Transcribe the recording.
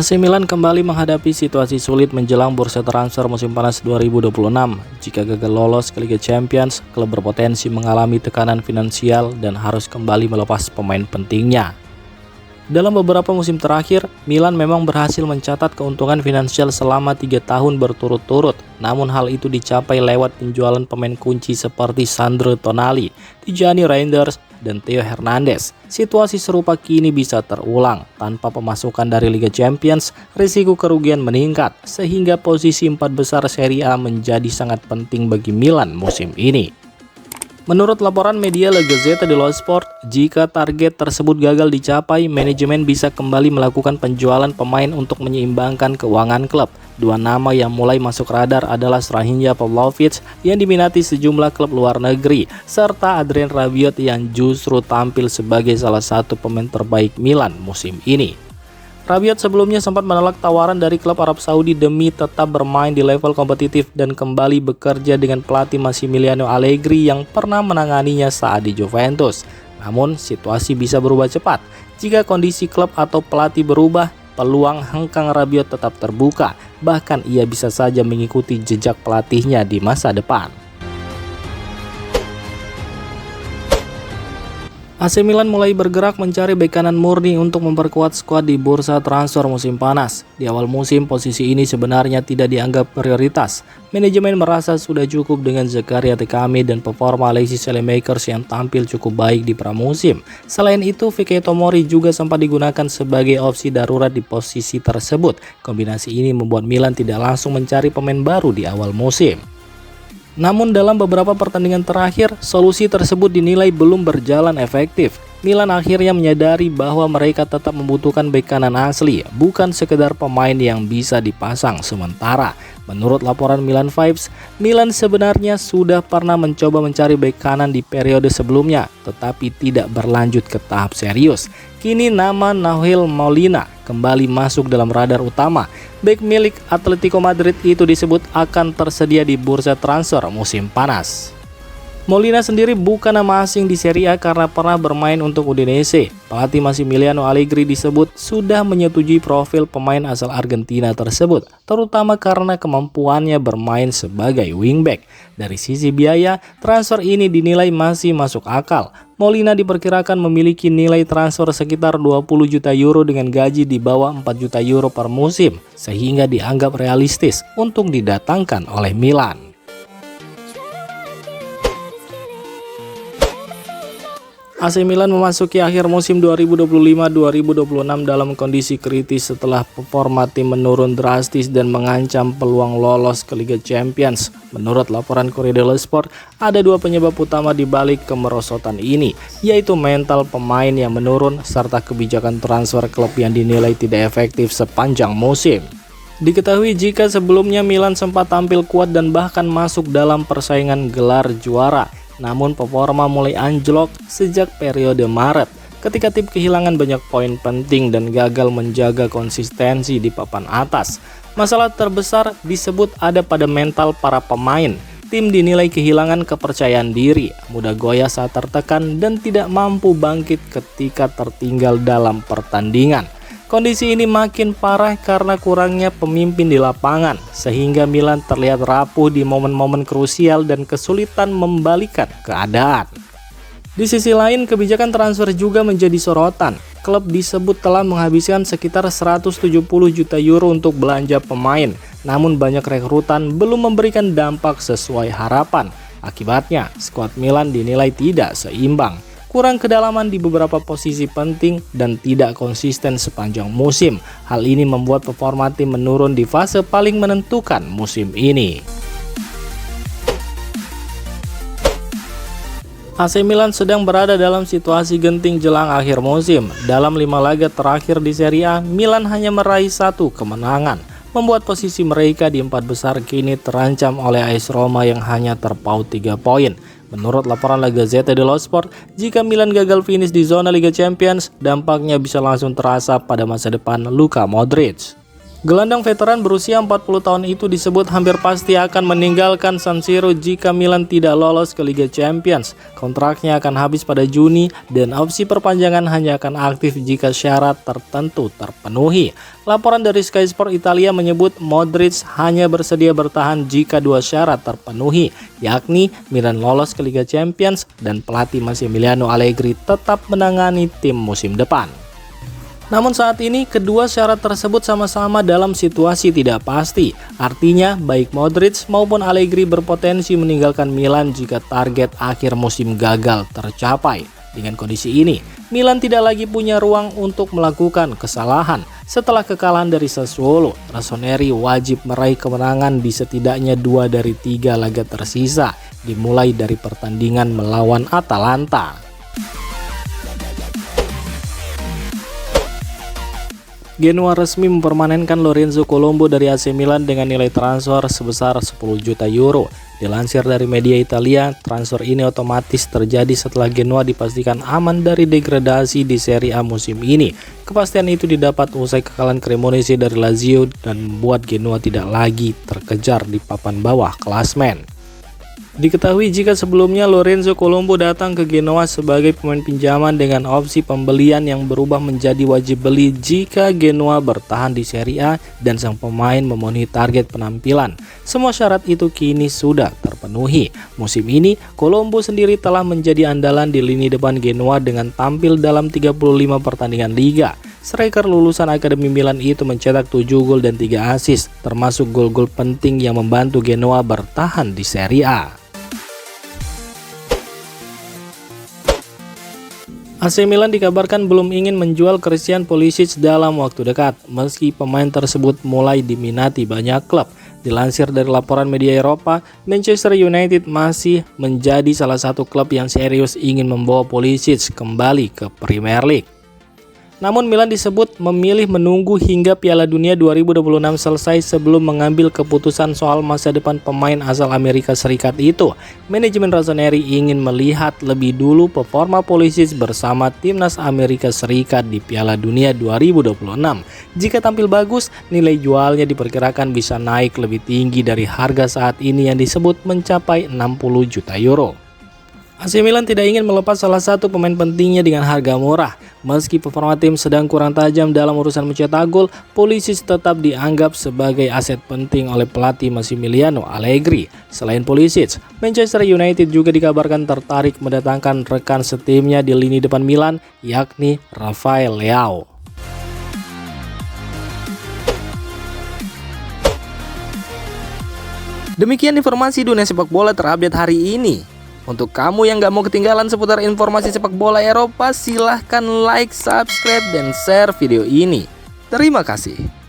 AC Milan kembali menghadapi situasi sulit menjelang bursa transfer musim panas 2026. Jika gagal lolos ke Liga Champions, klub berpotensi mengalami tekanan finansial dan harus kembali melepas pemain pentingnya. Dalam beberapa musim terakhir, Milan memang berhasil mencatat keuntungan finansial selama 3 tahun berturut-turut. Namun hal itu dicapai lewat penjualan pemain kunci seperti Sandro Tonali, Tijani Reinders, dan Theo Hernandez. Situasi serupa kini bisa terulang. Tanpa pemasukan dari Liga Champions, risiko kerugian meningkat, sehingga posisi 4 besar Serie A menjadi sangat penting bagi Milan musim ini. Menurut laporan media La Gazzetta dello Sport, jika target tersebut gagal dicapai, manajemen bisa kembali melakukan penjualan pemain untuk menyeimbangkan keuangan klub. Dua nama yang mulai masuk radar adalah Strahinja Pavlovic yang diminati sejumlah klub luar negeri, serta Adrien Rabiot yang justru tampil sebagai salah satu pemain terbaik Milan musim ini. Rabiot sebelumnya sempat menolak tawaran dari klub Arab Saudi demi tetap bermain di level kompetitif dan kembali bekerja dengan pelatih Massimiliano Allegri yang pernah menanganinya saat di Juventus. Namun, situasi bisa berubah cepat. Jika kondisi klub atau pelatih berubah, peluang hengkang Rabiot tetap terbuka. Bahkan ia bisa saja mengikuti jejak pelatihnya di masa depan. AC Milan mulai bergerak mencari bek kanan murni untuk memperkuat skuad di bursa transfer musim panas. Di awal musim, posisi ini sebenarnya tidak dianggap prioritas. Manajemen merasa sudah cukup dengan Zakaria Tekame dan performa Alexis Saelemaekers yang tampil cukup baik di pramusim. Selain itu, Vicky Tomori juga sempat digunakan sebagai opsi darurat di posisi tersebut. Kombinasi ini membuat Milan tidak langsung mencari pemain baru di awal musim. Namun dalam beberapa pertandingan terakhir, solusi tersebut dinilai belum berjalan efektif. Milan akhirnya menyadari bahwa mereka tetap membutuhkan bek kanan asli, bukan sekedar pemain yang bisa dipasang sementara. Menurut laporan Milan Vibes, Milan sebenarnya sudah pernah mencoba mencari bek kanan di periode sebelumnya, tetapi tidak berlanjut ke tahap serius. Kini nama Nahuel Molina kembali masuk dalam radar utama. Bek milik Atletico Madrid itu disebut akan tersedia di bursa transfer musim panas. Molina sendiri bukan nama asing di Serie A karena pernah bermain untuk Udinese. Pelatih Massimiliano Allegri disebut sudah menyetujui profil pemain asal Argentina tersebut, terutama karena kemampuannya bermain sebagai wingback. Dari sisi biaya, transfer ini dinilai masih masuk akal. Molina diperkirakan memiliki nilai transfer sekitar 20 juta euro dengan gaji di bawah 4 juta euro per musim, sehingga dianggap realistis untuk didatangkan oleh Milan. AC Milan memasuki akhir musim 2025-2026 dalam kondisi kritis setelah performa tim menurun drastis dan mengancam peluang lolos ke Liga Champions. Menurut laporan Corriere dello Sport, ada dua penyebab utama di balik kemerosotan ini, yaitu mental pemain yang menurun serta kebijakan transfer klub yang dinilai tidak efektif sepanjang musim. Diketahui jika sebelumnya Milan sempat tampil kuat dan bahkan masuk dalam persaingan gelar juara. Namun performa mulai anjlok sejak periode Maret ketika tim kehilangan banyak poin penting dan gagal menjaga konsistensi di papan atas. Masalah terbesar disebut ada pada mental para pemain. Tim dinilai kehilangan kepercayaan diri, mudah goyah saat tertekan dan tidak mampu bangkit ketika tertinggal dalam pertandingan. Kondisi ini makin parah karena kurangnya pemimpin di lapangan, sehingga Milan terlihat rapuh di momen-momen krusial dan kesulitan membalikan keadaan. Di sisi lain, kebijakan transfer juga menjadi sorotan. Klub disebut telah menghabiskan sekitar 170 juta euro untuk belanja pemain, namun banyak rekrutan belum memberikan dampak sesuai harapan. Akibatnya, skuad Milan dinilai tidak seimbang. Kurang kedalaman di beberapa posisi penting dan tidak konsisten sepanjang musim. Hal ini membuat performa tim menurun di fase paling menentukan musim ini. AC Milan sedang berada dalam situasi genting jelang akhir musim. Dalam 5 laga terakhir di Serie A, Milan hanya meraih 1 kemenangan, membuat posisi mereka di 4 besar kini terancam oleh AS Roma yang hanya terpaut 3 poin. Menurut laporan La Gazzetta dello Sport, jika Milan gagal finish di zona Liga Champions, dampaknya bisa langsung terasa pada masa depan Luka Modric. Gelandang veteran berusia 40 tahun itu disebut hampir pasti akan meninggalkan San Siro jika Milan tidak lolos ke Liga Champions. Kontraknya akan habis pada Juni dan opsi perpanjangan hanya akan aktif jika syarat tertentu terpenuhi. Laporan dari Sky Sport Italia menyebut Modric hanya bersedia bertahan jika dua syarat terpenuhi, yakni Milan lolos ke Liga Champions dan pelatih Massimiliano Allegri tetap menangani tim musim depan. Namun saat ini kedua syarat tersebut sama-sama dalam situasi tidak pasti. Artinya baik Modric maupun Allegri berpotensi meninggalkan Milan jika target akhir musim gagal tercapai. Dengan kondisi ini, Milan tidak lagi punya ruang untuk melakukan kesalahan. Setelah kekalahan dari Sassuolo, Rossoneri wajib meraih kemenangan di setidaknya 2 dari 3 laga tersisa, dimulai dari pertandingan melawan Atalanta. Genoa resmi mempermanenkan Lorenzo Colombo dari AC Milan dengan nilai transfer sebesar 10 juta euro. Dilansir dari media Italia, transfer ini otomatis terjadi setelah Genoa dipastikan aman dari degradasi di Serie A musim ini. Kepastian itu didapat usai kekalahan Cremonese dari Lazio dan membuat Genoa tidak lagi terkejar di papan bawah klasmen. Diketahui jika sebelumnya Lorenzo Colombo datang ke Genoa sebagai pemain pinjaman dengan opsi pembelian yang berubah menjadi wajib beli jika Genoa bertahan di Serie A dan sang pemain memenuhi target penampilan. Semua syarat itu kini sudah terpenuhi. Musim ini, Colombo sendiri telah menjadi andalan di lini depan Genoa dengan tampil dalam 35 pertandingan liga. Striker lulusan Akademi Milan itu mencetak 7 gol dan 3 assist, termasuk gol-gol penting yang membantu Genoa bertahan di Serie A. AC Milan dikabarkan belum ingin menjual Christian Pulisic dalam waktu dekat, meski pemain tersebut mulai diminati banyak klub. Dilansir dari laporan media Eropa, Manchester United masih menjadi salah satu klub yang serius ingin membawa Pulisic kembali ke Premier League. Namun Milan disebut memilih menunggu hingga Piala Dunia 2026 selesai sebelum mengambil keputusan soal masa depan pemain asal Amerika Serikat itu. Manajemen Rossoneri ingin melihat lebih dulu performa Pulisic bersama timnas Amerika Serikat di Piala Dunia 2026. Jika tampil bagus, nilai jualnya diperkirakan bisa naik lebih tinggi dari harga saat ini yang disebut mencapai 60 juta euro. AC Milan tidak ingin melepas salah satu pemain pentingnya dengan harga murah. Meski performa tim sedang kurang tajam dalam urusan mencetak gol, Pulisic tetap dianggap sebagai aset penting oleh pelatih Massimiliano Allegri. Selain Pulisic, Manchester United juga dikabarkan tertarik mendatangkan rekan setimnya di lini depan Milan, yakni Rafael Leao. Demikian informasi dunia sepak bola terupdate hari ini. Untuk kamu yang gak mau ketinggalan seputar informasi sepak bola Eropa, silahkan like, subscribe, dan share video ini. Terima kasih.